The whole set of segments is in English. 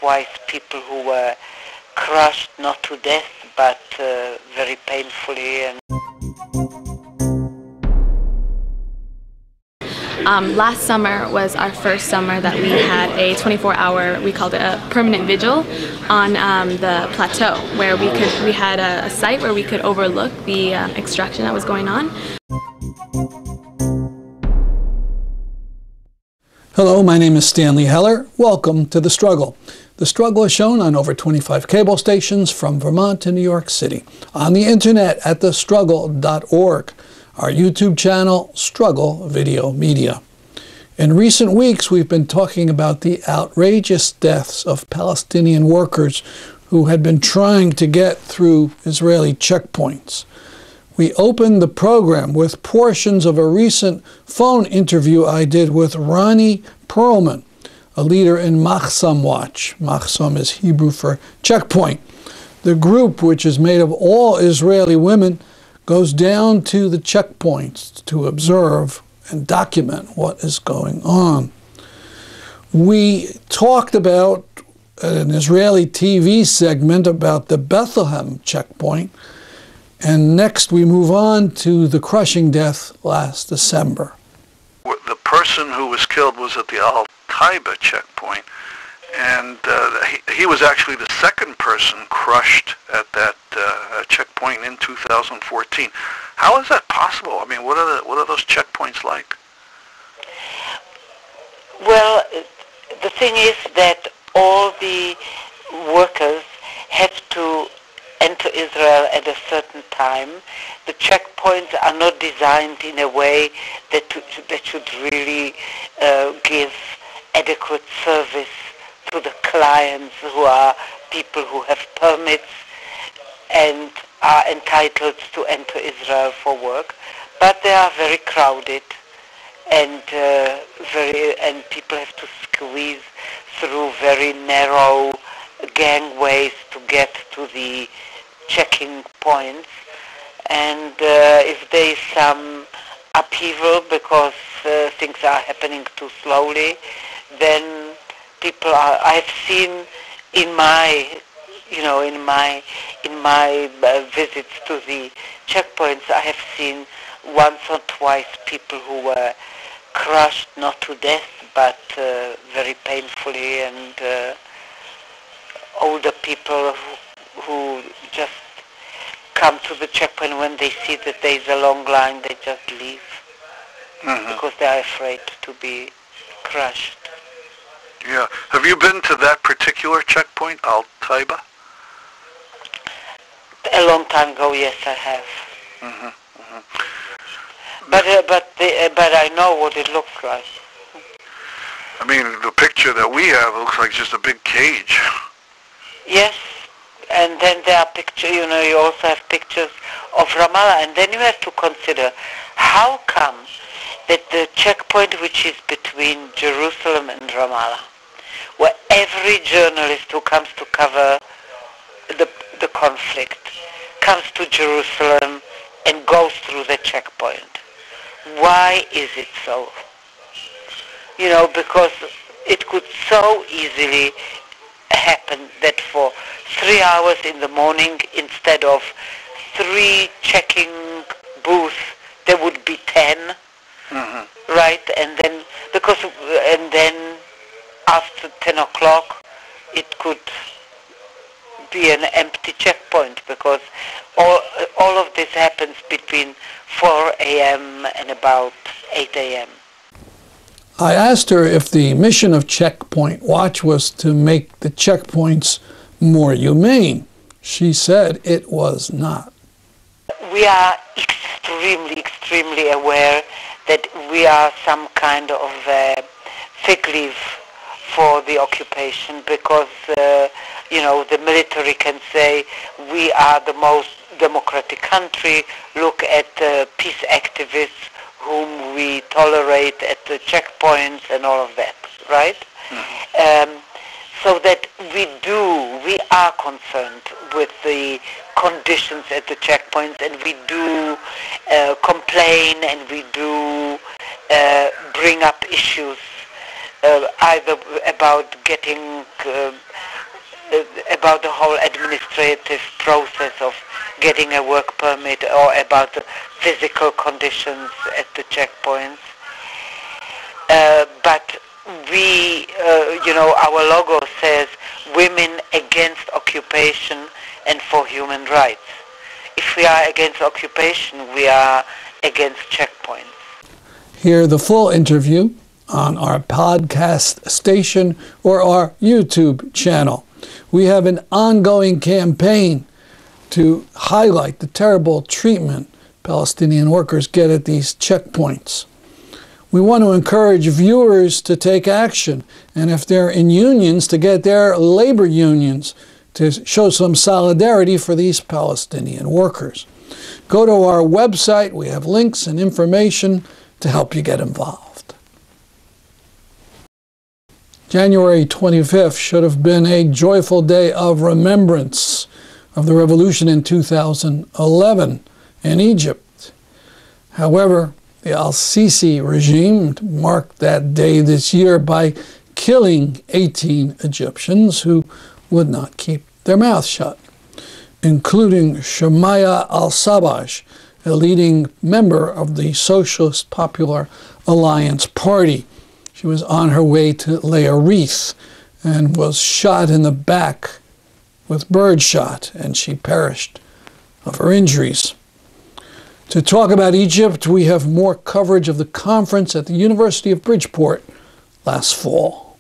twice people who were crushed, not to death, but very painfully. And last summer was our first summer that we had a 24-hour, we called it a permanent vigil on the plateau, where we had a site where we could overlook the extraction that was going on. Hello, my name is Stanley Heller. Welcome to The Struggle. The Struggle is shown on over 25 cable stations from Vermont to New York City, on the internet at thestruggle.org, our YouTube channel, Struggle Video Media. In recent weeks, we've been talking about the outrageous deaths of Palestinian workers who had been trying to get through Israeli checkpoints. We opened the program with portions of a recent phone interview I did with Ronny Perlman, a leader in Machsam Watch. Machsam is Hebrew for checkpoint. The group, which is made of all Israeli women, goes down to the checkpoints to observe and document what is going on. We talked about an Israeli TV segment about the Bethlehem checkpoint, and next we move on to the crushing death last December. The person who was killed was at the al-Sisi checkpoint, and he was actually the second person crushed at that checkpoint in 2014. How is that possible? I mean, what are those checkpoints like? well, the thing is that all the workers have to enter Israel at a certain time. The checkpoints are not designed in a way that should really give adequate service to the clients, who are people who have permits and are entitled to enter Israel for work. But they are very crowded, and people have to squeeze through very narrow gangways to get to the checking points. And if there is some upheaval because things are happening too slowly, then people are. I've seen in my visits to the checkpoints, I have seen once or twice people who were crushed, not to death, but very painfully, and older people who just come to the checkpoint when they see that there is a long line, they just leave because they are afraid to be crushed. Yeah. Have you been to that particular checkpoint, al-Sisi? A long time ago, yes, I have. But I know what it looks like. I mean, the picture that we have looks like just a big cage. Yes, and then there are pictures, you also have pictures of Ramallah, and then you have to consider how come that the checkpoint, which is between Jerusalem and Ramallah, where every journalist who comes to cover the conflict comes to Jerusalem and goes through the checkpoint. Why is it so? Because it could so easily happen that for 3 hours in the morning, instead of 3 checking booths, there would be 10, right? And then after 10 o'clock, it could be an empty checkpoint, because all of this happens between 4 a.m. and about 8 a.m. I asked her if the mission of Checkpoint Watch was to make the checkpoints more humane. She said it was not. We are extremely, extremely aware that we are some kind of fig leaf for the occupation, because the military can say we are the most democratic country. Look at peace activists whom we tolerate at the checkpoints and all of that, right? So that we are concerned with the conditions at the checkpoints, and we do complain, and we do bring up issues either about getting about the whole administrative process of getting a work permit or about the physical conditions at the checkpoints. But we, our logo says women against occupation and for human rights. If we are against occupation, we are against checkpoints. Hear the full interview on our podcast station or our YouTube channel. We have an ongoing campaign to highlight the terrible treatment Palestinian workers get at these checkpoints. We want to encourage viewers to take action, and if they're in unions, to get their labor unions to show some solidarity for these Palestinian workers. Go to our website. We have links and information to help you get involved. January 25th should have been a joyful day of remembrance of the revolution in 2011 in Egypt. However, the al-Sisi regime marked that day this year by killing 18 Egyptians who would not keep their mouths shut, including Shamaya al-Sabash, a leading member of the Socialist Popular Alliance Party. She was on her way to lay a wreath and was shot in the back with birdshot, and she perished of her injuries. To talk about Egypt, we have more coverage of the conference at the University of Bridgeport last fall.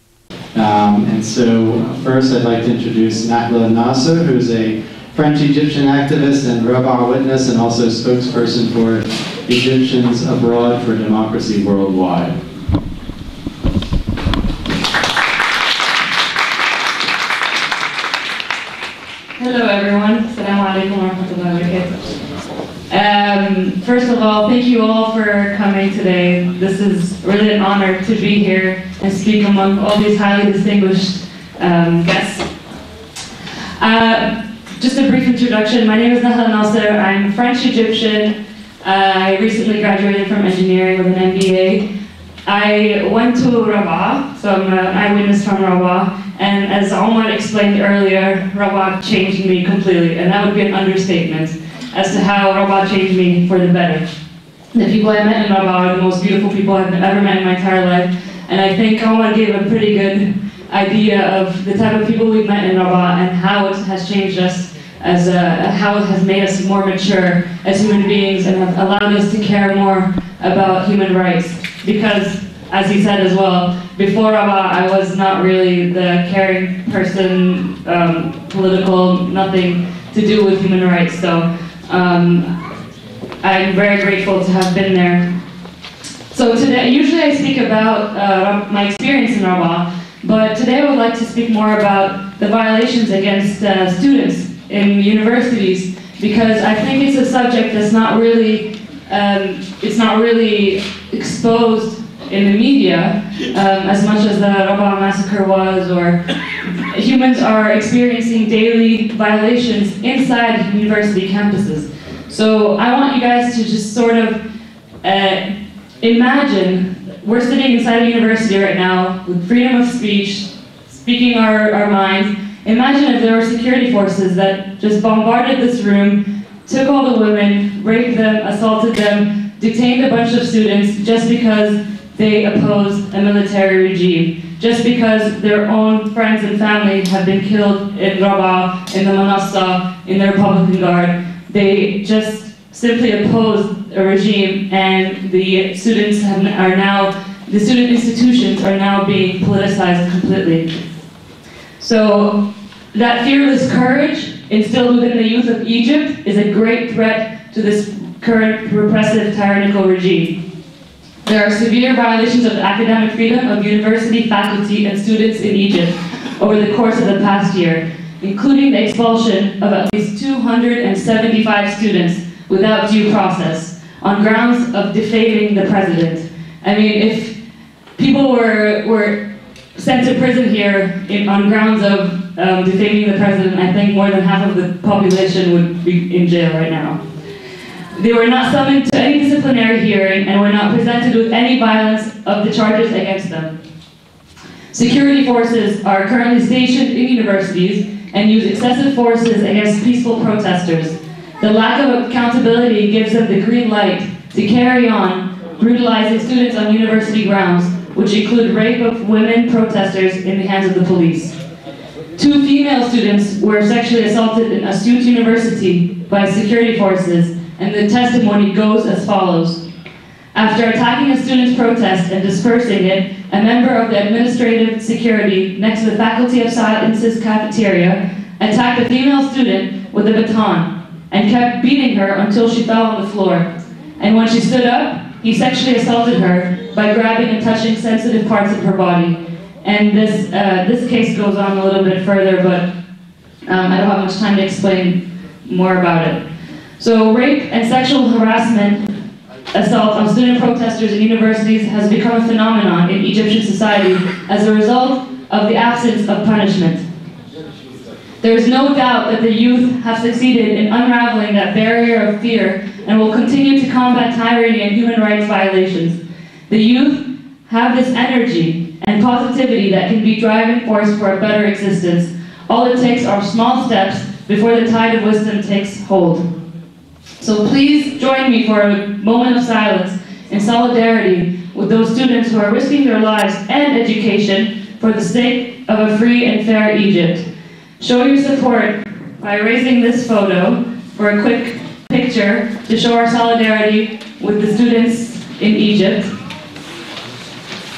And so first I'd like to introduce Nakla Nasser, who's a French-Egyptian activist and Rabaa witness and also spokesperson for Egyptians Abroad for Democracy Worldwide. Hello everyone. Assalamu alaikum wa rahmatullahi wa barakatuh. First of all, thank you all for coming today. This is really an honor to be here and speak among all these highly distinguished guests. Just a brief introduction. My name is Nakla Nasser. I'm French-Egyptian. I recently graduated from engineering with an MBA. I went to Rabaa, so I'm an eyewitness from Rabaa. And as Omar explained earlier, Rabaa changed me completely, and that would be an understatement as to how Rabaa changed me for the better. The people I met in Rabaa are the most beautiful people I've ever met in my entire life, and I think Omar gave a pretty good idea of the type of people we've met in Rabaa and how it has changed us, as how it has made us more mature as human beings and have allowed us to care more about human rights. Because, as he said as well, before Rabaa, I was not really the caring person, political, nothing to do with human rights. So I'm very grateful to have been there. So today, usually I speak about my experience in Rabaa, but today I would like to speak more about the violations against students in universities, because I think it's a subject that's not really, exposed in the media as much as the Rabaa massacre was, or humans are experiencing daily violations inside university campuses. So I want you guys to just sort of imagine we're sitting inside a university right now with freedom of speech, speaking our minds. Imagine if there were security forces that just bombarded this room, took all the women, raped them, assaulted them, detained a bunch of students just because they opposed a military regime, just because their own friends and family have been killed in Rabaa, in the Manassa, in the Republican Guard. They just simply opposed a regime, and the students the student institutions are now being politicized completely. So that fearless courage instilled within the youth of Egypt is a great threat to this current repressive, tyrannical regime. There are severe violations of the academic freedom of university faculty and students in Egypt over the course of the past year, including the expulsion of at least 275 students without due process on grounds of defaming the president. I mean, if people were sent to prison here on grounds of defaming the president, I think more than half of the population would be in jail right now. They were not summoned to any disciplinary hearing and were not presented with any violence of the charges against them. Security forces are currently stationed in universities and use excessive forces against peaceful protesters. The lack of accountability gives them the green light to carry on brutalizing students on university grounds, which include rape of women protesters in the hands of the police. 2 female students were sexually assaulted in Astute University by security forces, and the testimony goes as follows. After attacking a student's protest and dispersing it, a member of the administrative security next to the Faculty of Sciences cafeteria attacked a female student with a baton and kept beating her until she fell on the floor. And when she stood up, he sexually assaulted her by grabbing and touching sensitive parts of her body. And this case goes on a little bit further, but I don't have much time to explain more about it. So rape and sexual harassment, assault on student protesters in universities has become a phenomenon in Egyptian society as a result of the absence of punishment. There is no doubt that the youth have succeeded in unraveling that barrier of fear and will continue to combat tyranny and human rights violations. The youth have this energy and positivity that can be driving force for a better existence. All it takes are small steps before the tide of wisdom takes hold. So please join me for a moment of silence in solidarity with those students who are risking their lives and education for the sake of a free and fair Egypt. Show your support by raising this photo for a quick picture to show our solidarity with the students in Egypt.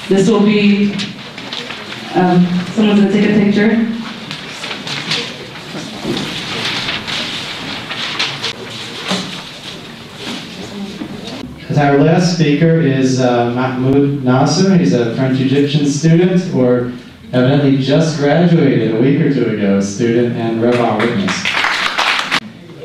This will be, someone's going to take a picture. Our last speaker is Mahmoud Nasser. He's a French-Egyptian student, or evidently just graduated a week or 2 ago, student and Rabbi witness.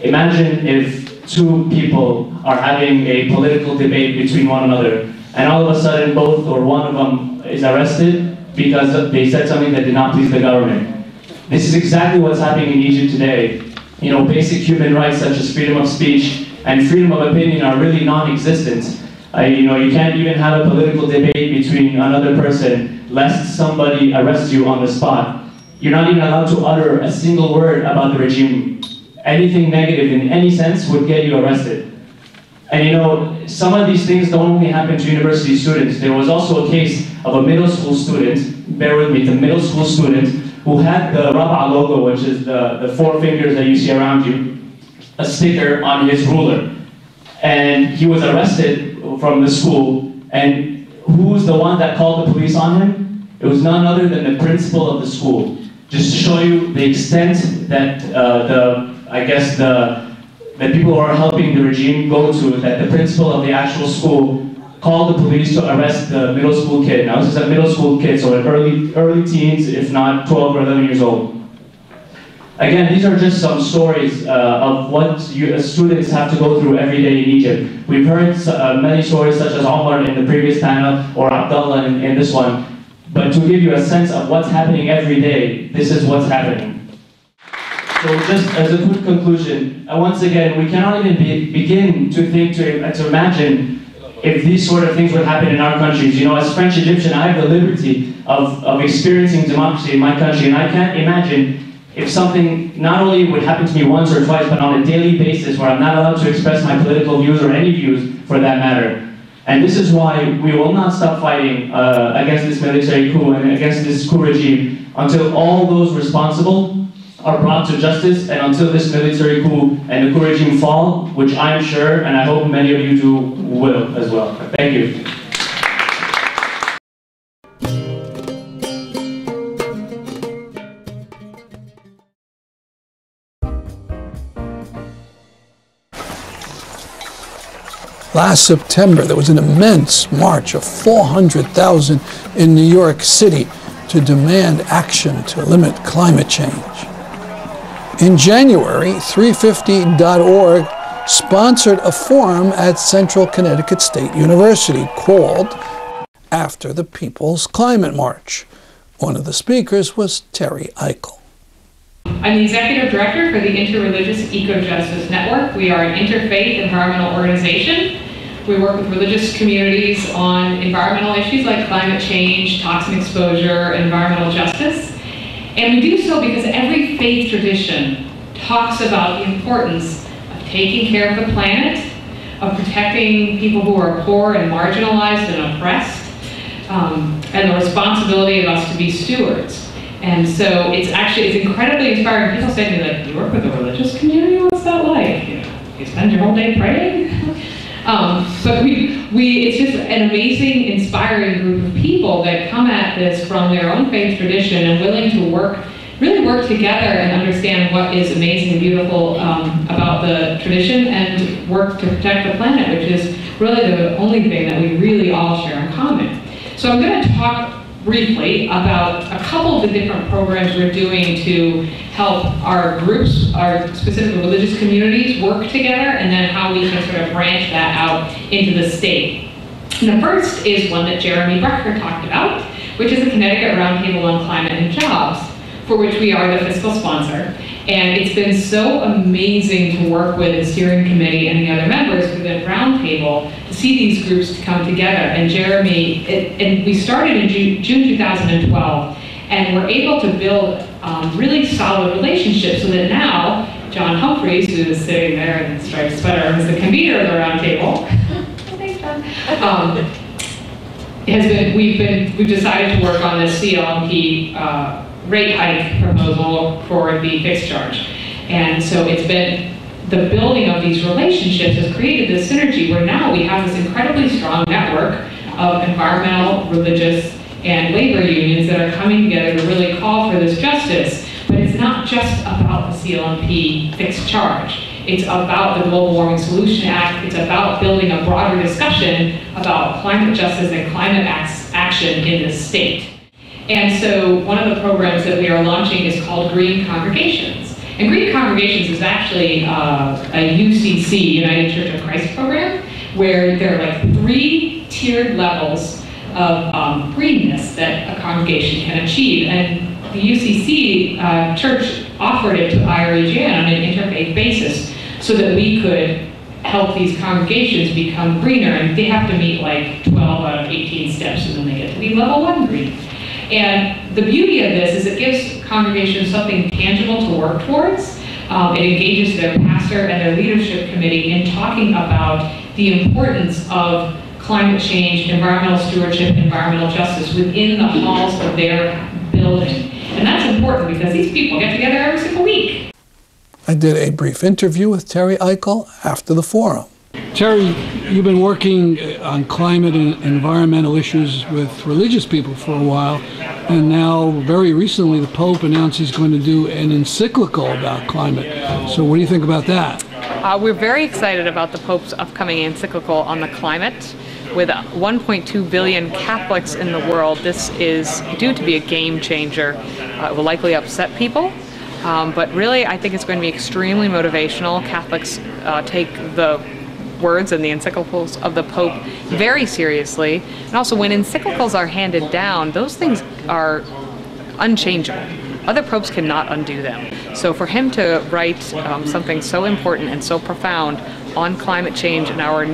Imagine if 2 people are having a political debate between one another, and all of a sudden both or one of them is arrested because they said something that did not please the government. This is exactly what's happening in Egypt today. You know, basic human rights such as freedom of speech and freedom of opinion are really non-existent. You know, you can't even have a political debate between another person lest somebody arrests you on the spot. You're not even allowed to utter a single word about the regime. Anything negative in any sense would get you arrested. And you know, some of these things don't only happen to university students. There was also a case of a middle school student, bear with me, the middle school student who had the Rab'a logo, which is the 4 fingers that you see around you, a sticker on his ruler. And he was arrested from the school, and who was the one that called the police on him? It was none other than the principal of the school. Just to show you the extent that the people who are helping the regime go to, that the principal of the actual school called the police to arrest the middle school kid. Now this is a middle school kid, so an early teens, if not 12 or 11 years old. Again, these are just some stories of what students have to go through every day in Egypt. We've heard many stories such as Omar in the previous panel or Abdullah in this one. But to give you a sense of what's happening every day, this is what's happening. So just as a quick conclusion, once again, we cannot even begin to think, to imagine if these sort of things would happen in our countries. You know, as French Egyptian, I have the liberty of experiencing democracy in my country, and I can't imagine if something not only would happen to me once or twice, but on a daily basis where I'm not allowed to express my political views or any views for that matter. And this is why we will not stop fighting against this military coup and against this coup regime until all those responsible are brought to justice and until this military coup and the coup regime fall, which I'm sure, and I hope many of you do, will as well. Thank you. Last September, there was an immense march of 400,000 in New York City to demand action to limit climate change. In January, 350.org sponsored a forum at Central Connecticut State University called After the People's Climate March. One of the speakers was Terry Eickel. I'm the Executive Director for the Interreligious Eco-Justice Network. We are an interfaith environmental organization. We work with religious communities on environmental issues like climate change, toxin exposure, and environmental justice. And we do so because every faith tradition talks about the importance of taking care of the planet, of protecting people who are poor and marginalized and oppressed, and the responsibility of us to be stewards. And so it's incredibly inspiring. People say to me, like, you work with a religious community? What's that like? You spend your whole day praying? But it's just an amazing, inspiring group of people that come at this from their own faith tradition and willing to really work together and understand what is amazing and beautiful about the tradition and work to protect the planet, which is really the only thing that we really all share in common. So I'm going to talk briefly about a couple of the different programs we're doing to help our groups, our specific religious communities, work together, and then how we can sort of branch that out into the state. And the first is one that Jeremy Brecker talked about, which is the Connecticut Roundtable on Climate and Jobs, for which we are the fiscal sponsor. And it's been so amazing to work with the steering committee and the other members within Roundtable to see these groups come together. And Jeremy, and we started in June 2012, and we're able to build really solid relationships so that now John Humphreys, who is sitting there in the striped sweater, who's the convener of the Roundtable, thanks, John, we've decided to work on this CLMP rate hike proposal for the fixed charge. And so it's been, the building of these relationships has created this synergy where now we have this incredibly strong network of environmental, religious, and labor unions that are coming together to really call for this justice. But it's not just about the CLMP fixed charge. It's about the Global Warming Solution Act. It's about building a broader discussion about climate justice and climate action in the state. And so one of the programs that we are launching is called Green Congregations. And Green Congregations is actually a UCC, United Church of Christ program, where there are like 3 tiered levels of greenness that a congregation can achieve. And the UCC church offered it to IREGN on an interfaith basis so that we could help these congregations become greener. And they have to meet like 12 out of 18 steps, and then they get to be level 1 green. And the beauty of this is it gives congregations something tangible to work towards. It engages their pastor and their leadership committee in talking about the importance of climate change, environmental stewardship, environmental justice within the halls of their building. And that's important because these people get together every single week. I did a brief interview with Terry Eickel after the forum. Terry, you've been working on climate and environmental issues with religious people for a while, and now, very recently, the Pope announced he's going to do an encyclical about climate. So what do you think about that? We're very excited about the Pope's upcoming encyclical on the climate. With 1.2 billion Catholics in the world, this is due to be a game changer. It will likely upset people, but really I think it's going to be extremely motivational. Catholics take the words and the encyclicals of the Pope very seriously, and also when encyclicals are handed down, those things are unchangeable. Other popes cannot undo them. So for him to write something so important and so profound on climate change and our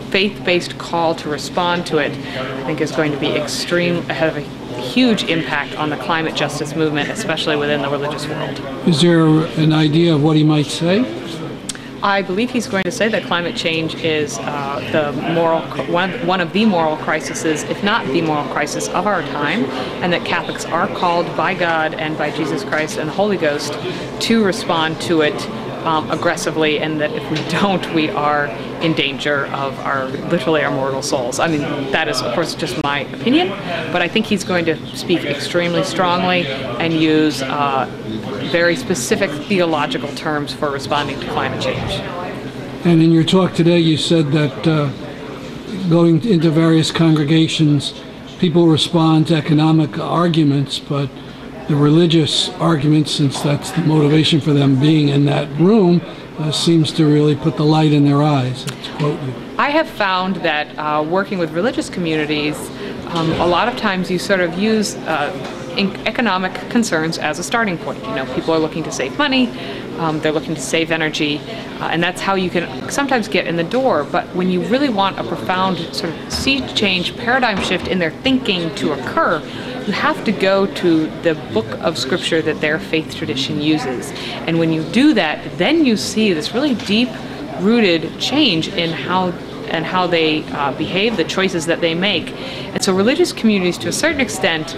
faith-based call to respond to it, I think is going to be have a huge impact on the climate justice movement, especially within the religious world. Is there an idea of what he might say? I believe he's going to say that climate change is one of the moral crises, if not the moral crisis of our time, and that Catholics are called by God and by Jesus Christ and the Holy Ghost to respond to it aggressively, and that if we don't, we are in danger of literally our mortal souls. I mean, that is, of course, just my opinion, but I think he's going to speak extremely strongly and use very specific theological terms for responding to climate change. And in your talk today, you said that going into various congregations, people respond to economic arguments, but the religious arguments, since that's the motivation for them being in that room, seems to really put the light in their eyes, to quote you. I have found that working with religious communities, a lot of times you sort of use economic concerns as a starting point. You know, people are looking to save money, they're looking to save energy, and that's how you can sometimes get in the door. But when you really want a profound sort of sea change, paradigm shift in their thinking to occur, you have to go to the book of scripture that their faith tradition uses. And when you do that, then you see this really deep-rooted change in how they behave, the choices that they make. And so religious communities, to a certain extent,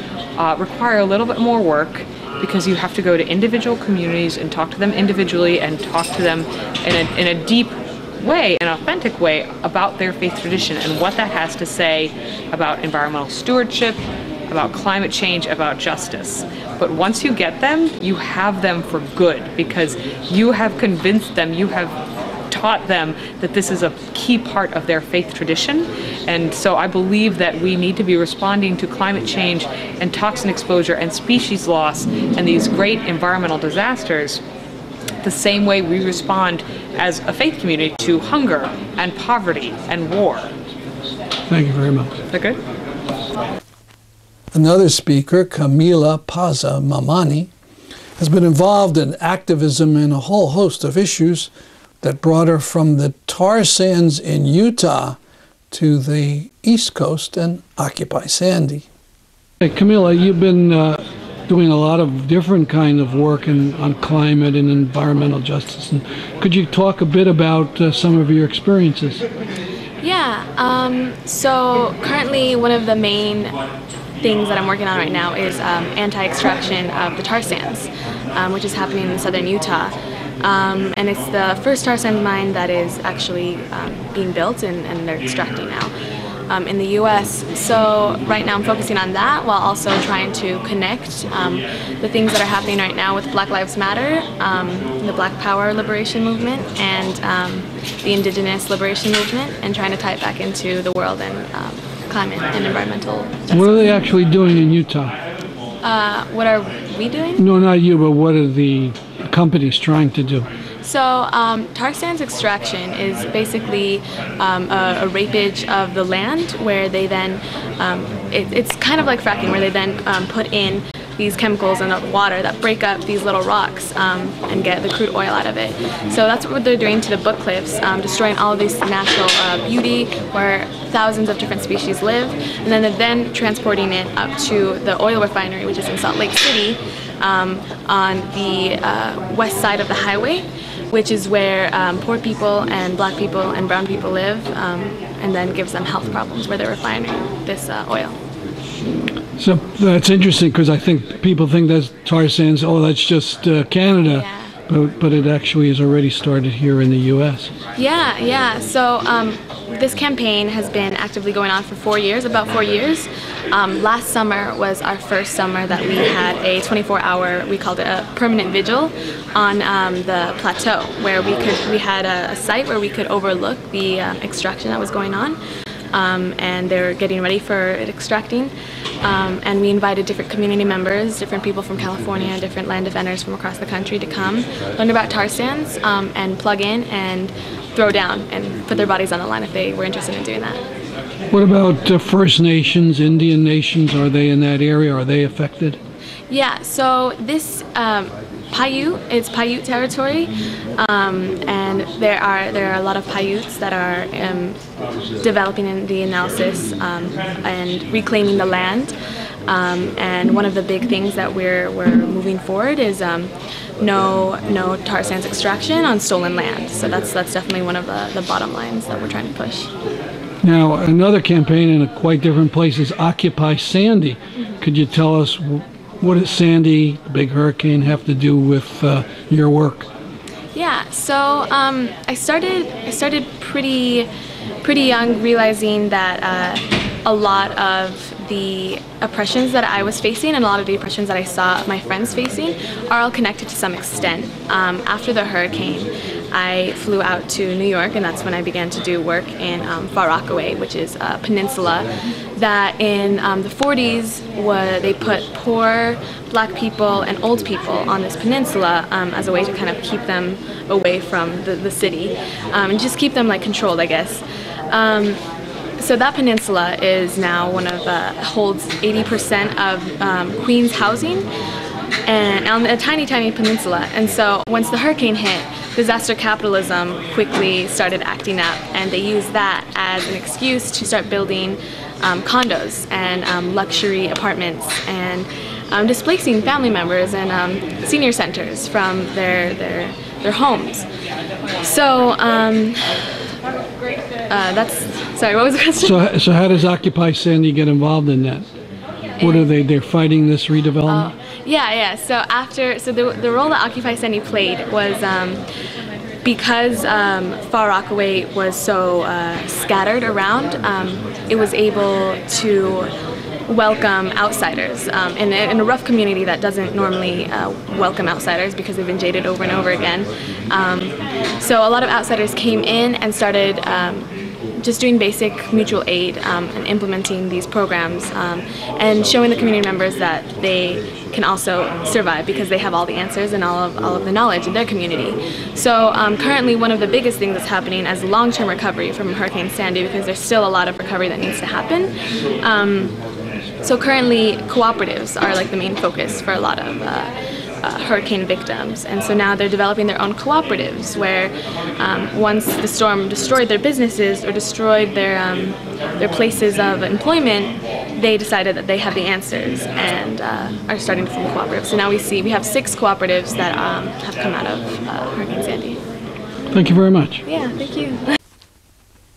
require a little bit more work, because you have to go to individual communities and talk to them individually and talk to them in a deep way, an authentic way, about their faith tradition and what that has to say about environmental stewardship, about climate change, about justice. But once you get them, you have them for good, because you have convinced them, you have taught them that this is a key part of their faith tradition. And so I believe that we need to be responding to climate change and toxin exposure and species loss and these great environmental disasters the same way we respond as a faith community to hunger and poverty and war. Thank you very much. Is that good? Another speaker, Camila Apaza Mamani, has been involved in activism in a whole host of issues that brought her from the tar sands in Utah to the East Coast and Occupy Sandy. Hey, Camila, you've been doing a lot of different kind of work on climate and environmental justice. And could you talk a bit about some of your experiences? Yeah, so currently one of the main things that I'm working on right now is anti-extraction of the tar sands, which is happening in southern Utah. And it's the first tar sand mine that is actually being built and they're extracting now in the U.S. So right now I'm focusing on that while also trying to connect the things that are happening right now with Black Lives Matter, the Black Power Liberation Movement, and the Indigenous Liberation Movement, and trying to tie it back into the world and climate and environmental justice. What are they actually doing in Utah? What are we doing? No, not you, but what are the companies trying to do? So tar sands extraction is basically a rapage of the land, where they then, it's kind of like fracking, where they then put in these chemicals in the water that break up these little rocks and get the crude oil out of it. So that's what they're doing to the Book Cliffs, destroying all of this natural beauty where thousands of different species live, and then they're then transporting it up to the oil refinery, which is in Salt Lake City, on the west side of the highway, which is where poor people and black people and brown people live, and then gives them health problems where they're refining this oil. So that's interesting, because I think people think that's tar sands, oh, that's just Canada, yeah. But it actually has already started here in the U.S. Yeah. So this campaign has been actively going on for 4 years, about 4 years. Last summer was our first summer that we had a 24-hour, we called it a permanent vigil, on the plateau, where we had a site where we could overlook the extraction that was going on. And they're getting ready for it extracting. And we invited different community members, different people from California, different land defenders from across the country to come, learn about tar sands, and plug in and throw down and put their bodies on the line if they were interested in doing that. What about First Nations, Indian nations? Are they in that area? Are they affected? Yeah, so this Paiute, it's Paiute territory, and there are a lot of Paiutes that are developing in the analysis and reclaiming the land. And one of the big things that we're moving forward is no tar sands extraction on stolen land. So that's definitely one of the bottom lines that we're trying to push. Now, another campaign in a quite different place is Occupy Sandy. Mm-hmm. Could you tell us, what does Sandy, the big hurricane, have to do with your work? Yeah, so I started pretty young, realizing that a lot of the oppressions that I was facing and a lot of the oppressions that I saw my friends facing are all connected to some extent. After the hurricane, I flew out to New York, and that's when I began to do work in Far Rockaway, which is a peninsula that in the 40s they put poor black people and old people on this peninsula as a way to kind of keep them away from the city and just keep them like controlled, I guess. So that peninsula is now holds 80% of Queens housing, and on a tiny peninsula. And so once the hurricane hit, disaster capitalism quickly started acting up, and they used that as an excuse to start building condos and luxury apartments, and displacing family members and senior centers from their homes. So that's, sorry, what was the question? So how does Occupy Sandy get involved in that? What are they? They're fighting this redevelopment? Yeah. So the role that Occupy Sandy played was because Far Rockaway was so scattered around, it was able to welcome outsiders in a rough community that doesn't normally welcome outsiders because they've been jaded over and over again. So a lot of outsiders came in and started just doing basic mutual aid and implementing these programs and showing the community members that they can also survive because they have all the answers and all of the knowledge in their community. So currently one of the biggest things that's happening as long-term recovery from Hurricane Sandy, because there's still a lot of recovery that needs to happen. So currently cooperatives are like the main focus for a lot of hurricane victims, and so now they're developing their own cooperatives where once the storm destroyed their businesses or destroyed their places of employment, they decided that they have the answers and are starting to form cooperatives. So now we have 6 cooperatives that have come out of Hurricane Sandy. Thank you very much. Yeah, thank you.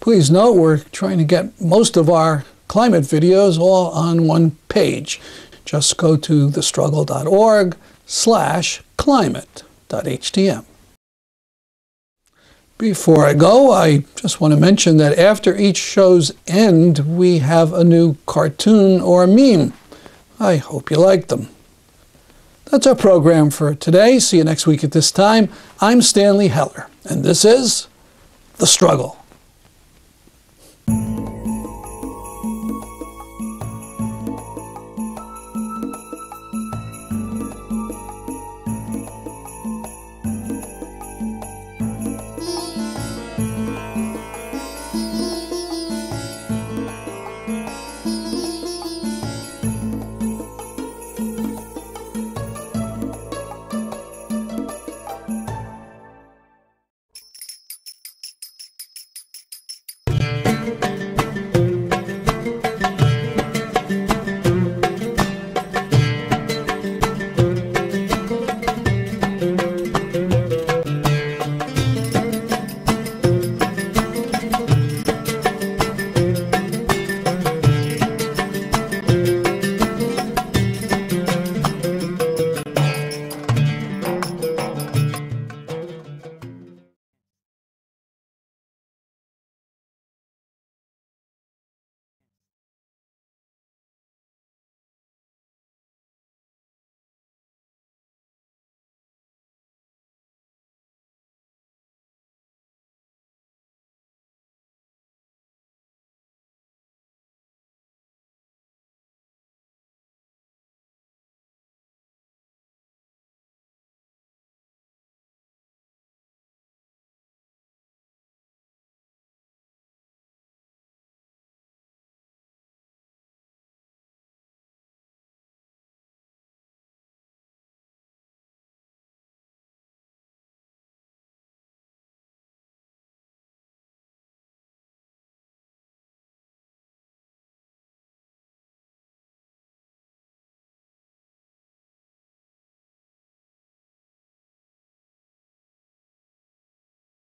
Please note we're trying to get most of our climate videos all on one page. Just go to thestruggle.org/climate.htm. Before I go, I just want to mention that after each show's end, we have a new cartoon or a meme. I hope you like them. That's our program for today. See you next week at this time. I'm Stanley Heller, and this is The Struggle.